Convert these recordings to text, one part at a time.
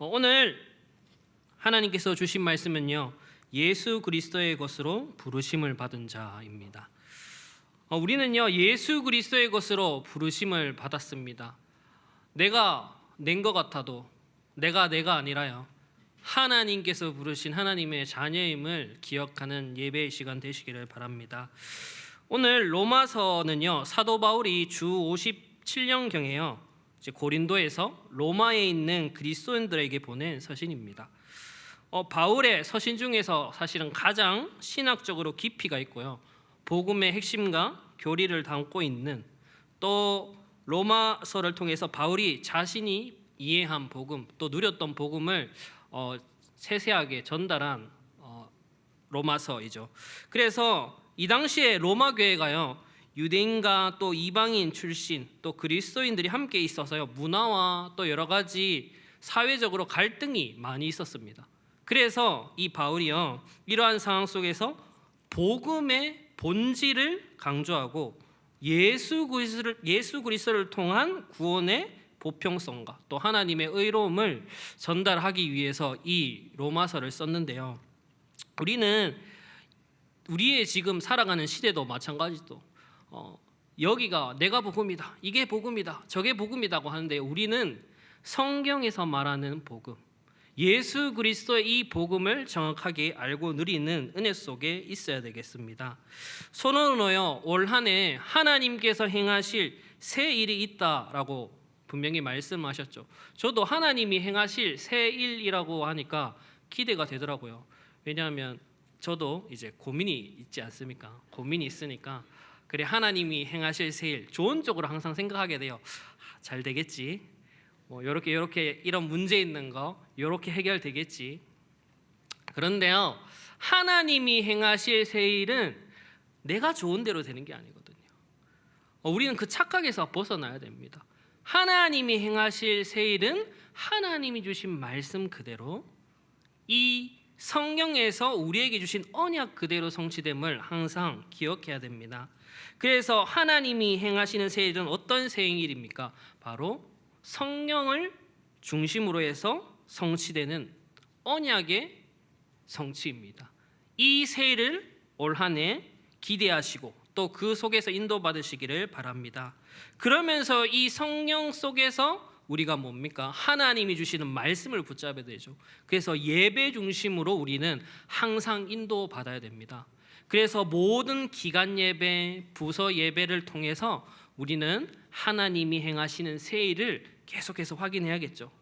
오늘 하나님께서 주신 말씀은요, 예수 그리스도의 것으로 부르심을 받은 자입니다. 우리는요, 예수 그리스도의 것으로 부르심을 받았습니다. 내가 낸 것 같아도 내가 아니라요, 하나님께서 부르신 하나님의 자녀임을 기억하는 예배의 시간 되시기를 바랍니다. 오늘 로마서는요, 사도 바울이 주 57년경에요, 이제 고린도에서 로마에 있는 그리스도인들에게 보낸 서신입니다. 바울의 서신 중에서 사실은 가장 신학적으로 깊이가 있고요, 복음의 핵심과 교리를 담고 있는, 또 로마서를 통해서 바울이 자신이 이해한 복음, 또 누렸던 복음을 세세하게 전달한 로마서이죠. 그래서 이 당시에 로마 교회가요, 유대인과 또 이방인 출신, 또 그리스도인들이 함께 있어서요, 문화와 또 여러 가지 사회적으로 갈등이 많이 있었습니다. 그래서 이 바울이요, 이러한 상황 속에서 복음의 본질을 강조하고 예수 그리스도를 통한 구원의 보평성과 또 하나님의 의로움을 전달하기 위해서 이 로마서를 썼는데요, 우리의 지금 살아가는 시대도 마찬가지도 여기가 내가 복음이다, 이게 복음이다, 저게 복음이다고 하는데, 우리는 성경에서 말하는 복음, 예수 그리스도의 이 복음을 정확하게 알고 누리는 은혜 속에 있어야 되겠습니다. 손으로요, 올 한 해 하나님께서 행하실 새 일이 있다라고 분명히 말씀하셨죠. 저도 하나님이 행하실 새 일이라고 하니까 기대가 되더라고요. 왜냐하면 저도 이제 고민이 있지 않습니까? 고민이 있으니까, 그래, 하나님이 행하실 새 일, 좋은 쪽으로 항상 생각하게 돼요. 잘 되겠지, 뭐 요렇게 이런 문제 있는 거 요렇게 해결되겠지. 그런데요, 하나님이 행하실 새 일은 내가 좋은 대로 되는 게 아니거든요. 우리는 그 착각에서 벗어나야 됩니다. 하나님이 행하실 새 일은 하나님이 주신 말씀 그대로, 이 성경에서 우리에게 주신 언약 그대로 성취됨을 항상 기억해야 됩니다. 그래서 하나님이 행하시는 새 일은 어떤 새 일입니까? 바로 성령을 중심으로 해서 성취되는 언약의 성취입니다. 이 새 일을 올 한 해 기대하시고 또 그 속에서 인도받으시기를 바랍니다. 그러면서 이 성령 속에서 우리가 뭡니까? 하나님이 주시는 말씀을 붙잡아야 되죠. 그래서 예배 중심으로 우리는 항상 인도받아야 됩니다. 그래서 모든 기간 예배, 부서 예배를 통해서 우리는 하나님이 행하시는 새 일을 계속해서 확인해야겠죠.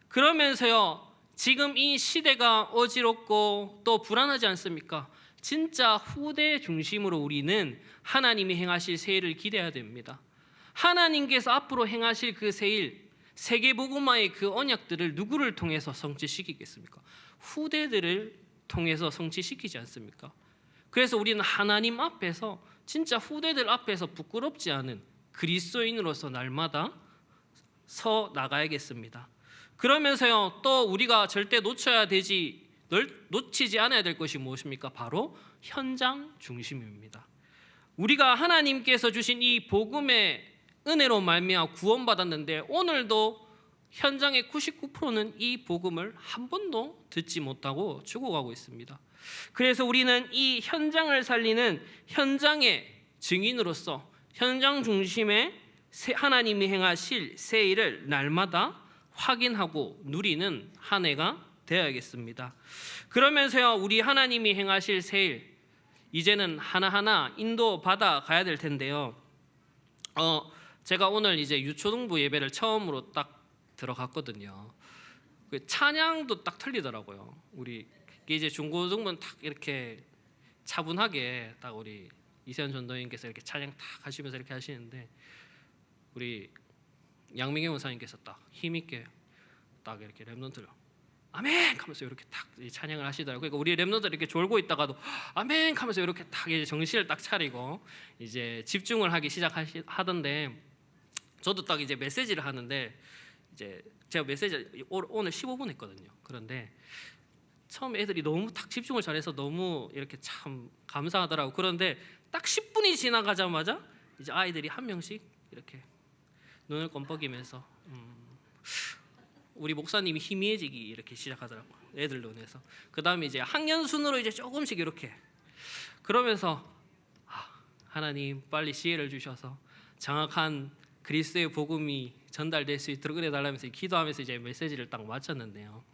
그러면서요, 지금 이 시대가 어지럽고 또 불안하지 않습니까? 진짜 후대 중심으로 우리는 하나님이 행하실 새 일을 기대해야 됩니다. 하나님께서 앞으로 행하실 그 새 일, 세계복음화의 그 언약들을 누구를 통해서 성취시키겠습니까? 후대들을 통해서 성취시키지 않습니까? 그래서 우리는 하나님 앞에서, 진짜 후대들 앞에서 부끄럽지 않은 그리스도인으로서 날마다 서 나가야겠습니다. 그러면서요, 또 우리가 절대 놓치지 않아야 될 것이 무엇입니까? 바로 현장 중심입니다. 우리가 하나님께서 주신 이 복음의 은혜로 말미암아 구원받았는데, 오늘도 현장의 99%는 이 복음을 한 번도 듣지 못하고 죽어가고 있습니다. 그래서 우리는 이 현장을 살리는 현장의 증인으로서 현장 중심의 하나님이 행하실 새 일을 날마다 확인하고 누리는 한 해가 되어야겠습니다. 그러면서요, 우리 하나님이 행하실 새 일, 이제는 하나하나 인도받아 가야 될 텐데요, 제가 오늘 이제 유초등부 예배를 처음으로 딱 들어갔거든요. 그 찬양도 딱 틀리더라고요. 우리 이제 중고등부는 딱 이렇게 차분하게 딱 우리 이세현 전도인께서 이렇게 찬양 딱 하시면서 이렇게 하시는데, 우리 양민경 원사님께서 딱 힘있게 딱 이렇게 랩런트를 아멘 하면서 이렇게 딱 찬양을 하시더라고요. 그러니까 우리 랩런트들 이렇게 졸고 있다가도 아멘 하면서 이렇게 딱 이제 정신을 딱 차리고 이제 집중을 하기 시작하던데, 저도 딱 이제 메시지를 하는데, 이제 제가 메시지 오늘 15분 했거든요. 그런데 처음 애들이 너무 딱 집중을 잘해서 너무 이렇게 참 감사하더라고. 그런데 딱 10분이 지나가자마자 이제 아이들이 한 명씩 이렇게 눈을 껌뻑이면서 우리 목사님이 희미해지기 이렇게 시작하더라고요. 애들 눈에서. 그 다음에 이제 학년 순으로 이제 조금씩 이렇게 그러면서 하나님 빨리 지혜를 주셔서 정확한 그리스도의 복음이 전달될 수 있도록 은혜달라면서 기도하면서 이제 메시지를 딱 마쳤는데요.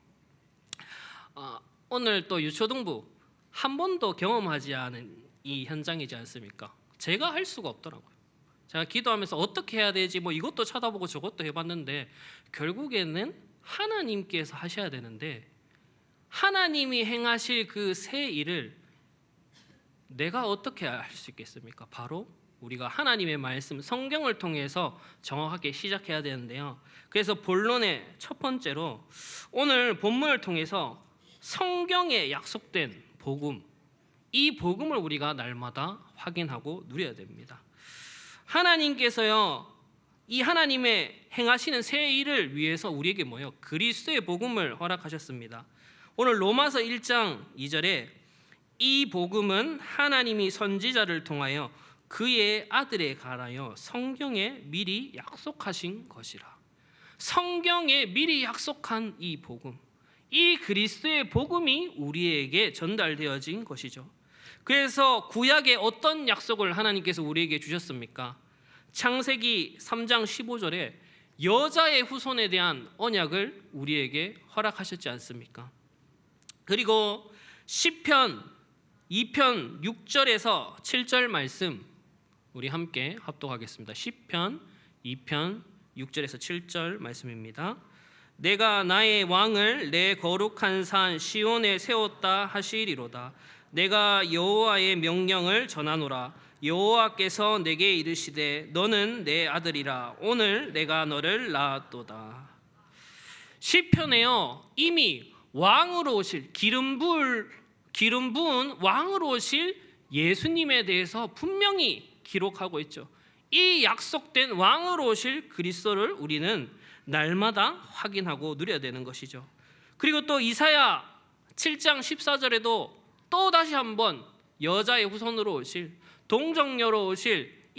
오늘 또 유초등부 한 번도 경험하지 않은 이 현장이지 않습니까? 제가 할 수가 없더라고요. 제가 기도하면서 어떻게 해야 되지 뭐 이것도 찾아보고 저것도 해봤는데 결국에는 하나님께서 하셔야 되는데 하나님이 행하실 그 새 일을 내가 어떻게 할 수 있겠습니까? 바로 우리가 하나님의 말씀 성경을 통해서 정확하게 시작해야 되는데요. 그래서 본론의 첫 번째로 오늘 본문을 통해서 성경에 약속된 복음, 이 복음을 우리가 날마다 확인하고 누려야 됩니다. 하나님께서요, 이 하나님의 행하시는 새 일을 위해서 우리에게 뭐예요? 그리스도의 복음을 허락하셨습니다. 오늘 로마서 1장 2절에 이 복음은 하나님이 선지자를 통하여 그의 아들에 관하여 성경에 미리 약속하신 것이라. 성경에 미리 약속한 이 복음, 이 그리스도의 복음이 우리에게 전달되어진 것이죠. 그래서 구약에 어떤 약속을 하나님께서 우리에게 주셨습니까? 창세기 3장 15절에 여자의 후손에 대한 언약을 우리에게 허락하셨지 않습니까? 그리고 시편 2편 6절에서 7절 말씀 우리 함께 합독하겠습니다. 시편 2편 6절에서 7절 말씀입니다. 내가 나의 왕을 내 거룩한 산 시온에 세웠다 하시리로다. 내가 여호와의 명령을 전하노라. 여호와께서 내게 이르시되 너는 내 아들이라. 오늘 내가 너를 낳았도다. 시편에요 이미 왕으로 오실 기름 부은 왕으로 오실 예수님에 대해서 분명히 기록하고 있죠. 이 약속된 왕으로 오실 그리스도를 우리는 날마다 확인하고 누려야 되는 것이죠. 그리고 또 이사야 7장 14절에도 또 다시 한번 여자의 후손으로 오실 동정녀로 오실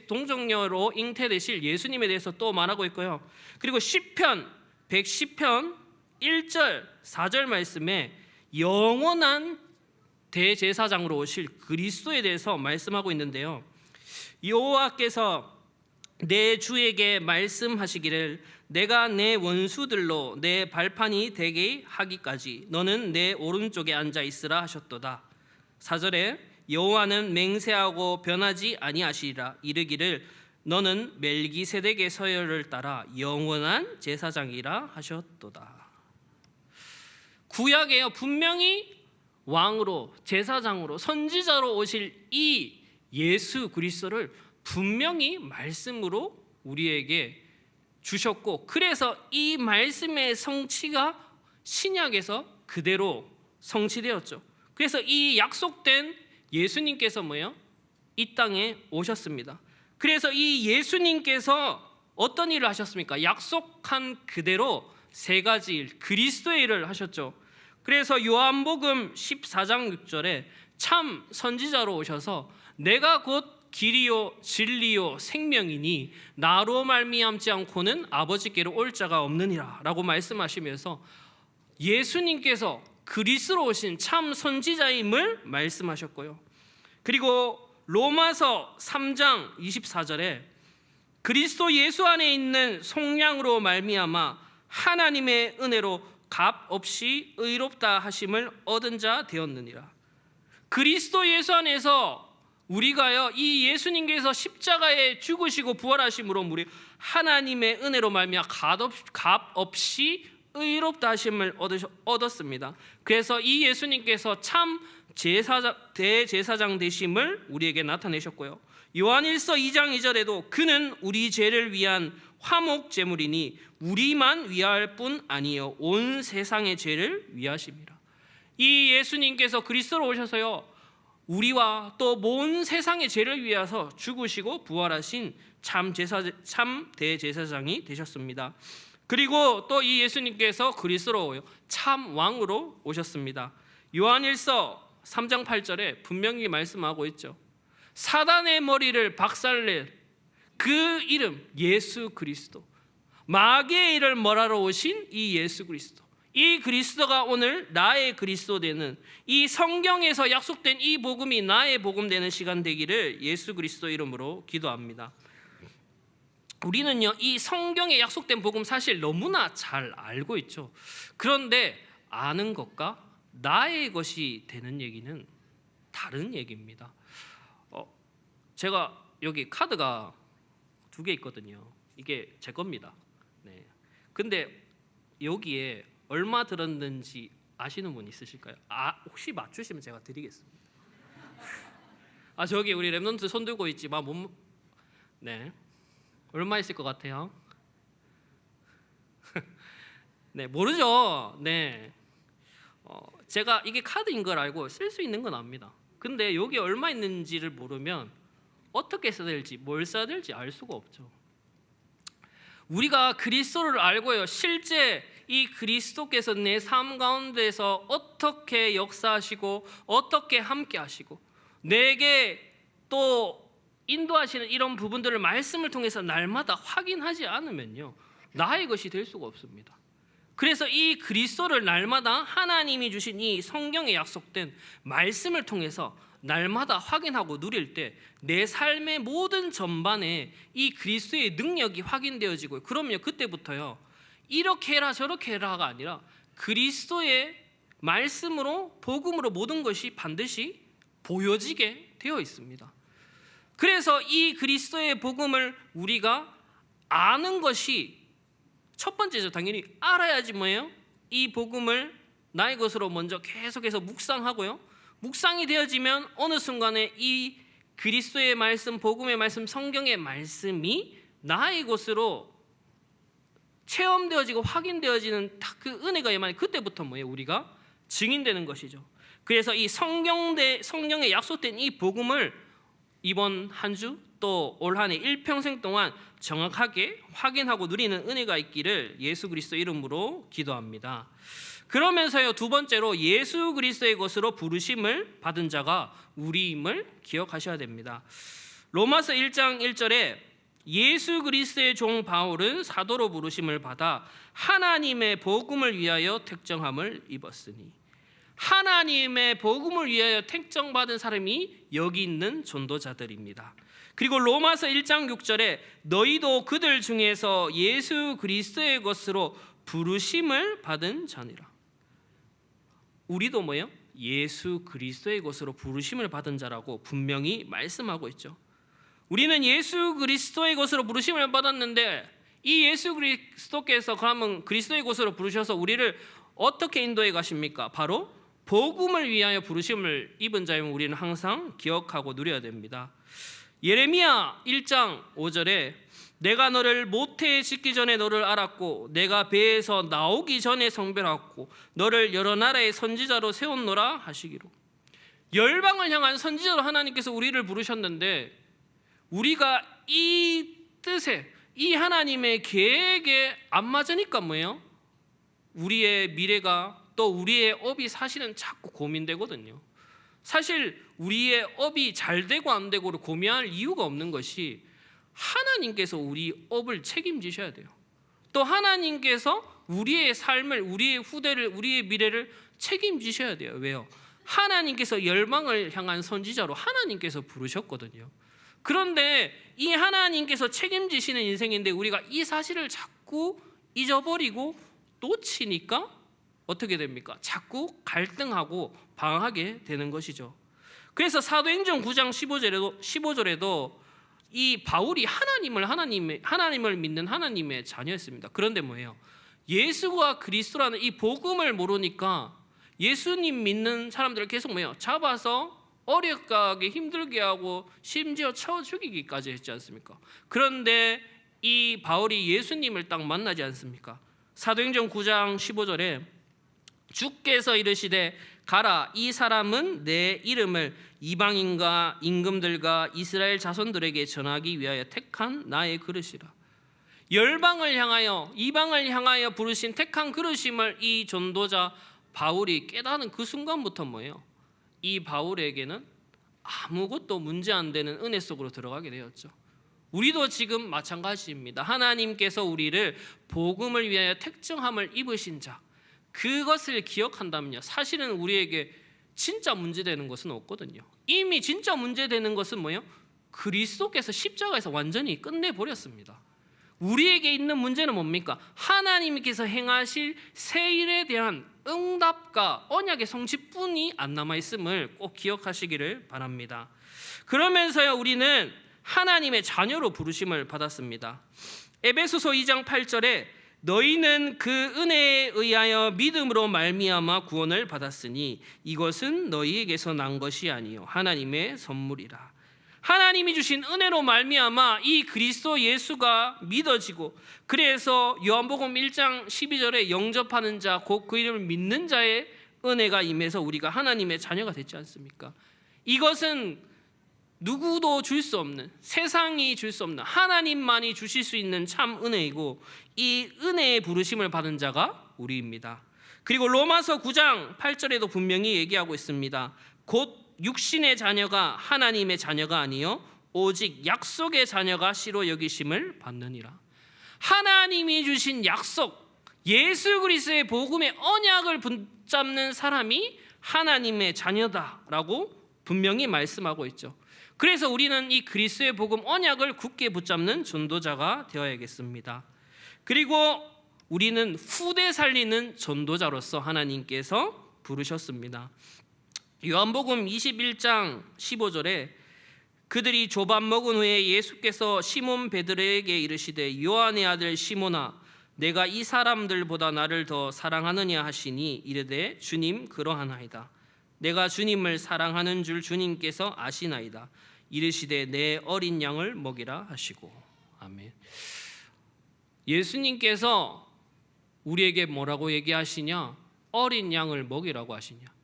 동정녀로 잉태되실 예수님에 대해서 또 말하고 있고요. 그리고 시편 110편 1절 4절 말씀에 영원한 대제사장으로 오실 그리스도에 대해서 말씀하고 있는데요. 여호와께서 내 주에게 말씀하시기를 내가 내 원수들로 내 발판이 되게 하기까지 너는 내 오른쪽에 앉아 있으라 하셨도다. 4절에 여호와는 맹세하고 변하지 아니하시리라. 이르기를 너는 멜기세덱의 서열을 따라 영원한 제사장이라 하셨도다. 구약에요 분명히 왕으로 제사장으로 선지자로 오실 이 예수 그리스도를 분명히 말씀으로 우리에게 주셨고 그래서 이 말씀의 성취가 신약에서 그대로 성취되었죠. 그래서 이 약속된 예수님께서 뭐예요? 이 땅에 오셨습니다. 그래서 이 예수님께서 어떤 일을 하셨습니까? 약속한 그대로 세 가지 일, 그리스도의 일을 하셨죠. 그래서 요한복음 14장 6절에 참 선지자로 오셔서 내가 곧 길이요 진리요 생명이니 나로 말미암지 않고는 아버지께로 올 자가 없느니라 라고 말씀하시면서 예수님께서 그리스도로 오신 참 선지자임을 말씀하셨고요. 그리고 로마서 3장 24절에 그리스도 예수 안에 있는 속량으로 말미암아 하나님의 은혜로 값 없이 의롭다 하심을 얻은 자 되었느니라. 그리스도 예수 안에서 우리가요 이 예수님께서 십자가에 죽으시고 부활하심으로 우리 하나님의 은혜로 말미암아 값 없이 의롭다 하심을 얻었습니다. 그래서 이 예수님께서 참 대제사장 되심을 우리에게 나타내셨고요. 요한일서 2장 2절에도 그는 우리 죄를 위한 화목 제물이니 우리만 위할 뿐 아니요 온 세상의 죄를 위하심이라. 이 예수님께서 그리스도로 오셔서요 우리와 또 온 세상의 죄를 위하여 죽으시고 부활하신 참 대제사장이 되셨습니다. 그리고 또 이 예수님께서 그리스도로 참 왕으로 오셨습니다. 요한일서 3장 8절에 분명히 말씀하고 있죠. 사단의 머리를 박살낼 그 이름 예수 그리스도, 마귀의 일을 멀하러 오신 이 예수 그리스도, 이 그리스도가 오늘 나의 그리스도 되는, 이 성경에서 약속된 이 복음이 나의 복음 되는 시간 되기를 예수 그리스도 이름으로 기도합니다. 우리는요, 이 성경에 약속된 복음 사실 너무나 잘 알고 있죠. 그런데 아는 것과 나의 것이 되는 얘기는 다른 얘기입니다. 제가 여기 카드가 2개 있거든요. 이게 제 겁니다. 네. 근데 여기에 얼마 들었는지 아시는 분 있으실까요? 혹시 맞추시면 제가 드리겠습니다. 저기 우리 랩런트 손 들고 있지만 네. 얼마 있을 것 같아요? 네, 모르죠. 네. 제가 이게 카드인 걸 알고 쓸 수 있는 건 압니다. 근데 여기 얼마 있는지를 모르면 어떻게 써야 될지, 뭘 써야 될지 알 수가 없죠. 우리가 그리스도를 알고요, 실제 이 그리스도께서 내 삶 가운데서 어떻게 역사하시고 어떻게 함께 하시고 내게 또 인도하시는 이런 부분들을 말씀을 통해서 날마다 확인하지 않으면요, 나의 것이 될 수가 없습니다. 그래서 이 그리스도를 날마다 하나님이 주신 이 성경에 약속된 말씀을 통해서 날마다 확인하고 누릴 때 내 삶의 모든 전반에 이 그리스도의 능력이 확인되어지고, 그러면 그때부터요, 이렇게 해라 저렇게 해라가 아니라 그리스도의 말씀으로, 복음으로 모든 것이 반드시 보여지게 되어 있습니다. 그래서 이 그리스도의 복음을 우리가 아는 것이 첫 번째죠. 당연히 알아야지 뭐예요? 이 복음을 나의 것으로 먼저 계속해서 묵상하고요, 묵상이 되어지면 어느 순간에 이 그리스도의 말씀, 복음의 말씀, 성경의 말씀이 나의 것으로 체험되어지고 확인되어지는 딱 그 은혜가 임하니 그때부터 뭐예요? 우리가 증인되는 것이죠. 그래서 이 성경에 약속된 이 복음을 이번 한 주 또 올 한 해 일평생 동안 정확하게 확인하고 누리는 은혜가 있기를 예수 그리스도 이름으로 기도합니다. 그러면서요, 두 번째로 예수 그리스도의 것으로 부르심을 받은 자가 우리임을 기억하셔야 됩니다. 로마서 1장 1절에 예수 그리스도의 종 바울은 사도로 부르심을 받아 하나님의 복음을 위하여 택정함을 입었으니, 하나님의 복음을 위하여 택정받은 사람이 여기 있는 전도자들입니다. 그리고 로마서 1장 6절에 너희도 그들 중에서 예수 그리스도의 것으로 부르심을 받은 자니라. 우리도 뭐예요? 예수 그리스도의 것으로 부르심을 받은 자라고 분명히 말씀하고 있죠. 우리는 예수 그리스도의 것으로 부르심을 받았는데, 이 예수 그리스도께서 그러면 그리스도의 것으로 부르셔서 우리를 어떻게 인도해 가십니까? 바로 복음을 위하여 부르심을 입은 자임을 우리는 항상 기억하고 누려야 됩니다. 예레미야 1장 5절에 내가 너를 모태에 짓기 전에 너를 알았고 내가 배에서 나오기 전에 성별하고 너를 여러 나라의 선지자로 세웠노라 하시기로. 열방을 향한 선지자로 하나님께서 우리를 부르셨는데, 우리가 이 뜻에, 이 하나님의 계획에 안 맞으니까 뭐예요? 우리의 미래가 또 우리의 업이 사실은 자꾸 고민되거든요. 사실 우리의 업이 잘 되고 안 되고를 고민할 이유가 없는 것이 하나님께서 우리 업을 책임지셔야 돼요. 또 하나님께서 우리의 삶을, 우리의 후대를, 우리의 미래를 책임지셔야 돼요. 왜요? 하나님께서 열방을 향한 선지자로 하나님께서 부르셨거든요. 그런데 이 하나님께서 책임지시는 인생인데 우리가 이 사실을 자꾸 잊어버리고 놓치니까 어떻게 됩니까? 자꾸 갈등하고 방황하게 되는 것이죠. 그래서 사도행전 9장 15절에도 이 바울이 하나님을 믿는 하나님의 자녀였습니다. 그런데 뭐예요? 예수가 그리스도라는 이 복음을 모르니까 예수님 믿는 사람들을 계속 뭐예요? 잡아서 어렵게 힘들게 하고 심지어 쳐 죽이기까지 했지 않습니까? 그런데 이 바울이 예수님을 딱 만나지 않습니까? 사도행전 9장 15절에 주께서 이르시되 가라, 이 사람은 내 이름을 이방인과 임금들과 이스라엘 자손들에게 전하기 위하여 택한 나의 그릇이라. 열방을 향하여, 이방을 향하여 부르신 택한 그릇임을 이 전도자 바울이 깨닫는 그 순간부터 뭐예요? 이 바울에게는 아무것도 문제 안 되는 은혜 속으로 들어가게 되었죠. 우리도 지금 마찬가지입니다. 하나님께서 우리를 복음을 위하여 택정함을 입으신 자, 그것을 기억한다면요, 사실은 우리에게 진짜 문제되는 것은 없거든요. 이미 진짜 문제되는 것은 뭐예요? 그리스도께서 십자가에서 완전히 끝내버렸습니다. 우리에게 있는 문제는 뭡니까? 하나님께서 행하실 새 일에 대한 응답과 언약의 성취뿐이 안 남아있음을 꼭 기억하시기를 바랍니다. 그러면서요, 우리는 하나님의 자녀로 부르심을 받았습니다. 에베소서 2장 8절에 너희는 그 은혜에 의하여 믿음으로 말미암아 구원을 받았으니 이것은 너희에게서 난 것이 아니요 하나님의 선물이라. 하나님이 주신 은혜로 말미암아 이 그리스도 예수가 믿어지고, 그래서 요한복음 1장 12절에 영접하는 자 곧 그 이름을 믿는 자의 은혜가 임해서 우리가 하나님의 자녀가 됐지 않습니까? 이것은 누구도 줄 수 없는, 세상이 줄 수 없는, 하나님만이 주실 수 있는 참 은혜이고, 이 은혜의 부르심을 받은 자가 우리입니다. 그리고 로마서 9장 8절에도 분명히 얘기하고 있습니다. 곧 육신의 자녀가 하나님의 자녀가 아니요 오직 약속의 자녀가 씨로 여기심을 받느니라. 하나님이 주신 약속, 예수 그리스도의 복음의 언약을 붙잡는 사람이 하나님의 자녀다라고 분명히 말씀하고 있죠. 그래서 우리는 이 그리스도의 복음 언약을 굳게 붙잡는 전도자가 되어야겠습니다. 그리고 우리는 후대 살리는 전도자로서 하나님께서 부르셨습니다. 요한복음 21장 15절에 그들이 조밥 먹은 후에 예수께서 시몬 베드로에게 이르시되 요한의 아들 시몬아 내가 이 사람들보다 나를 더 사랑하느냐 하시니 이르되 주님 그러하나이다. 내가 주님을 사랑하는 줄 주님께서 아시나이다. 이르시되 내 어린 양을 먹이라 하시고. 아멘. 예수님께서 우리에게 뭐라고 얘기하시냐? 어린 양을 먹이라고 하시냐?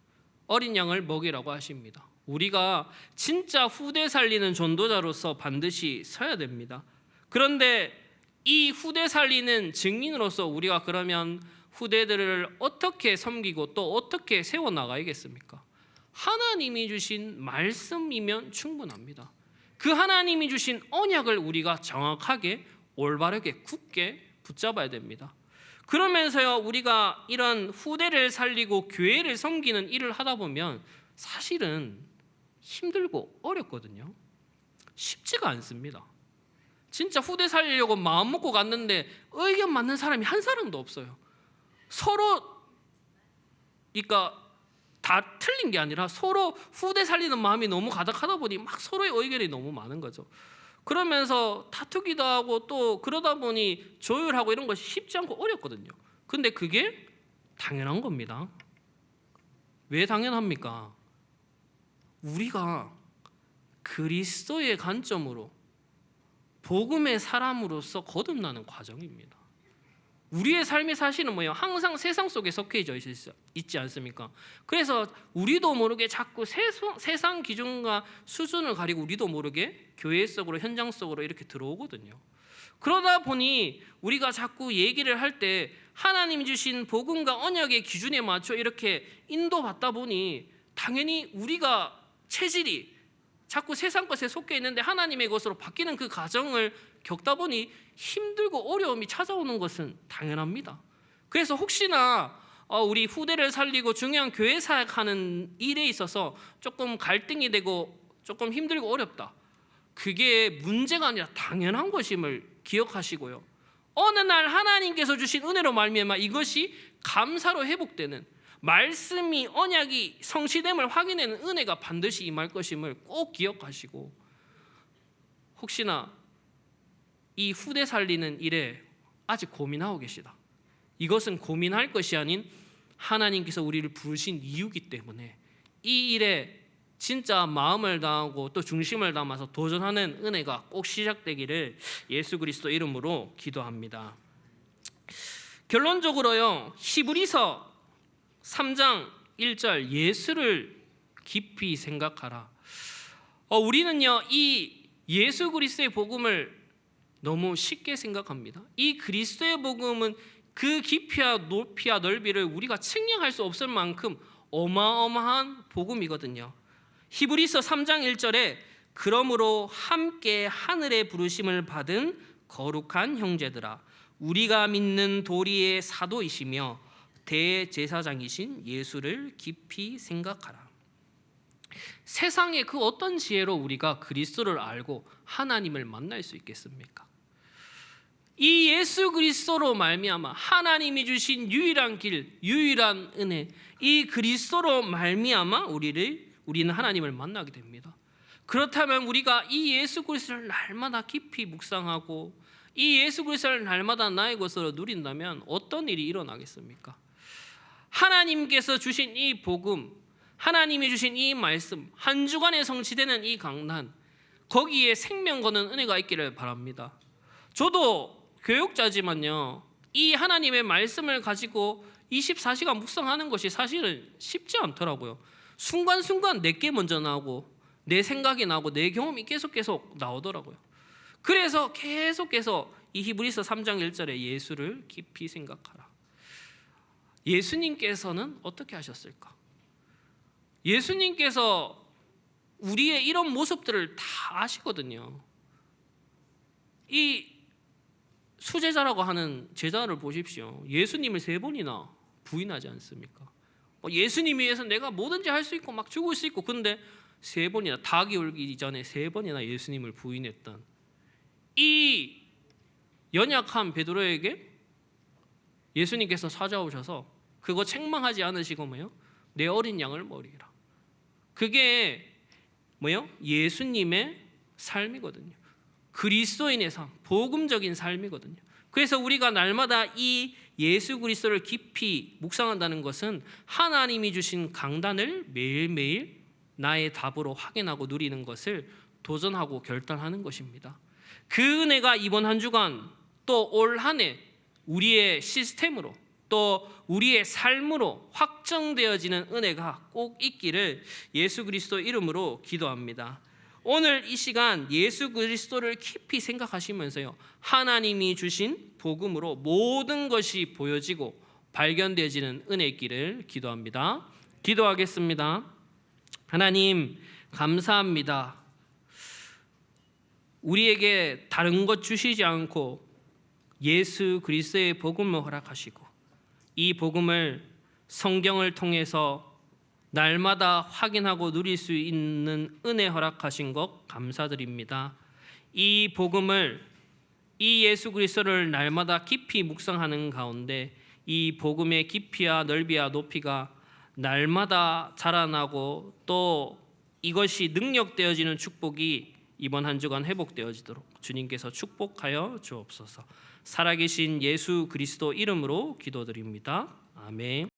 어린 양을 먹이라고 하십니다. 우리가 진짜 후대 살리는 전도자로서 반드시 서야 됩니다. 그런데 이 후대 살리는 증인으로서 우리가 그러면 후대들을 어떻게 섬기고 또 어떻게 세워나가야겠습니까? 하나님이 주신 말씀이면 충분합니다. 그 하나님이 주신 언약을 우리가 정확하게 올바르게 굳게 붙잡아야 됩니다. 그러면서요, 우리가 이런 후대를 살리고 교회를 섬기는 일을 하다 보면 사실은 힘들고 어렵거든요. 쉽지가 않습니다. 진짜 후대 살리려고 마음 먹고 갔는데 의견 맞는 사람이 한 사람도 없어요. 서로 그러니까 다 틀린 게 아니라 서로 후대 살리는 마음이 너무 가득하다 보니 막 서로의 의견이 너무 많은 거죠. 그러면서 다투기도 하고 또 그러다 보니 조율하고 이런 것이 쉽지 않고 어렵거든요. 근데 그게 당연한 겁니다. 왜 당연합니까? 우리가 그리스도의 관점으로 복음의 사람으로서 거듭나는 과정입니다. 우리의 삶의 사실은 뭐예요? 항상 세상 속에 속해져 있지 않습니까? 그래서 우리도 모르게 자꾸 세상 기준과 수준을 가리고 우리도 모르게 교회 속으로, 현장 속으로 이렇게 들어오거든요. 그러다 보니 우리가 자꾸 얘기를 할 때 하나님 주신 복음과 언약의 기준에 맞춰 이렇게 인도받다 보니 당연히 우리가 체질이 자꾸 세상 것에 속해 있는데 하나님의 것으로 바뀌는 그 과정을 겪다 보니 힘들고 어려움이 찾아오는 것은 당연합니다. 그래서 혹시나 우리 후대를 살리고 중요한 교회 사역하는 일에 있어서 조금 갈등이 되고 조금 힘들고 어렵다, 그게 문제가 아니라 당연한 것임을 기억하시고요. 어느 날 하나님께서 주신 은혜로 말미암아 이것이 감사로 회복되는, 말씀이 언약이 성취됨을 확인하는 은혜가 반드시 임할 것임을 꼭 기억하시고, 혹시나 이 후대 살리는 일에 아직 고민하고 계시다, 이것은 고민할 것이 아닌 하나님께서 우리를 부르신 이유이기 때문에 이 일에 진짜 마음을 다하고 또 중심을 담아서 도전하는 은혜가 꼭 시작되기를 예수 그리스도 이름으로 기도합니다. 결론적으로요, 히브리서 3장 1절 예수를 깊이 생각하라. 우리는요 이 예수 그리스도의 복음을 너무 쉽게 생각합니다. 이 그리스도의 복음은 그 깊이와 높이와 넓이를 우리가 측량할 수 없을 만큼 어마어마한 복음이거든요. 히브리서 3장 1절에 그러므로 함께 하늘의 부르심을 받은 거룩한 형제들아, 우리가 믿는 도리의 사도이시며 대제사장이신 예수를 깊이 생각하라. 세상의 그 어떤 지혜로 우리가 그리스도를 알고 하나님을 만날 수 있겠습니까? 이 예수 그리스도로 말미암아 하나님이 주신 유일한 길, 유일한 은혜, 이 그리스도로 말미암아 우리는 하나님을 만나게 됩니다. 그렇다면 우리가 이 예수 그리스도를 날마다 깊이 묵상하고 이 예수 그리스도를 날마다 나의 것으로 누린다면 어떤 일이 일어나겠습니까? 하나님께서 주신 이 복음, 하나님이 주신 이 말씀, 한 주간에 성취되는 이 강단, 거기에 생명 거는 은혜가 있기를 바랍니다. 저도 교육자지만요, 이 하나님의 말씀을 가지고 24시간 묵상하는 것이 사실은 쉽지 않더라고요. 순간순간 내게 먼저 나오고 내 생각이 나오고 내 경험이 계속 나오더라고요. 그래서 계속해서 이 히브리서 3장 1절에 예수를 깊이 생각하라. 예수님께서는 어떻게 하셨을까? 예수님께서 우리의 이런 모습들을 다 아시거든요. 이 수제자라고 하는 제자를 보십시오. 예수님을 3번이나 부인하지 않습니까? 예수님 위해서 내가 뭐든지 할 수 있고 막 죽을 수 있고, 근데 3번이나 닭이 울기 전에 3번이나 예수님을 부인했던 이 연약한 베드로에게 예수님께서 찾아오셔서 그거 책망하지 않으시고 뭐요? 내 어린 양을 먹이라. 그게 뭐요? 예수님의 삶이거든요. 그리스도인의 삶, 복음적인 삶이거든요. 그래서 우리가 날마다 이 예수 그리스도를 깊이 묵상한다는 것은 하나님이 주신 강단을 매일매일 나의 답으로 확인하고 누리는 것을 도전하고 결단하는 것입니다. 그 은혜가 이번 한 주간 또 올 한 해 우리의 시스템으로 또 우리의 삶으로 확정되어지는 은혜가 꼭 있기를 예수 그리스도 이름으로 기도합니다. 오늘 이 시간 예수 그리스도를 깊이 생각하시면서요, 하나님이 주신 복음으로 모든 것이 보여지고 발견되어지는 은혜 있기를 기도합니다. 기도하겠습니다. 하나님 감사합니다. 우리에게 다른 것 주시지 않고 예수 그리스도의 복음을 허락하시고 이 복음을 성경을 통해서 날마다 확인하고 누릴 수 있는 은혜 허락하신 것 감사드립니다. 이 복음을, 이 예수 그리스도를 날마다 깊이 묵상하는 가운데 이 복음의 깊이와 넓이와 높이가 날마다 자라나고 또 이것이 능력되어지는 축복이 이번 한 주간 회복되어지도록 주님께서 축복하여 주옵소서. 살아계신 예수 그리스도 이름으로 기도드립니다. 아멘.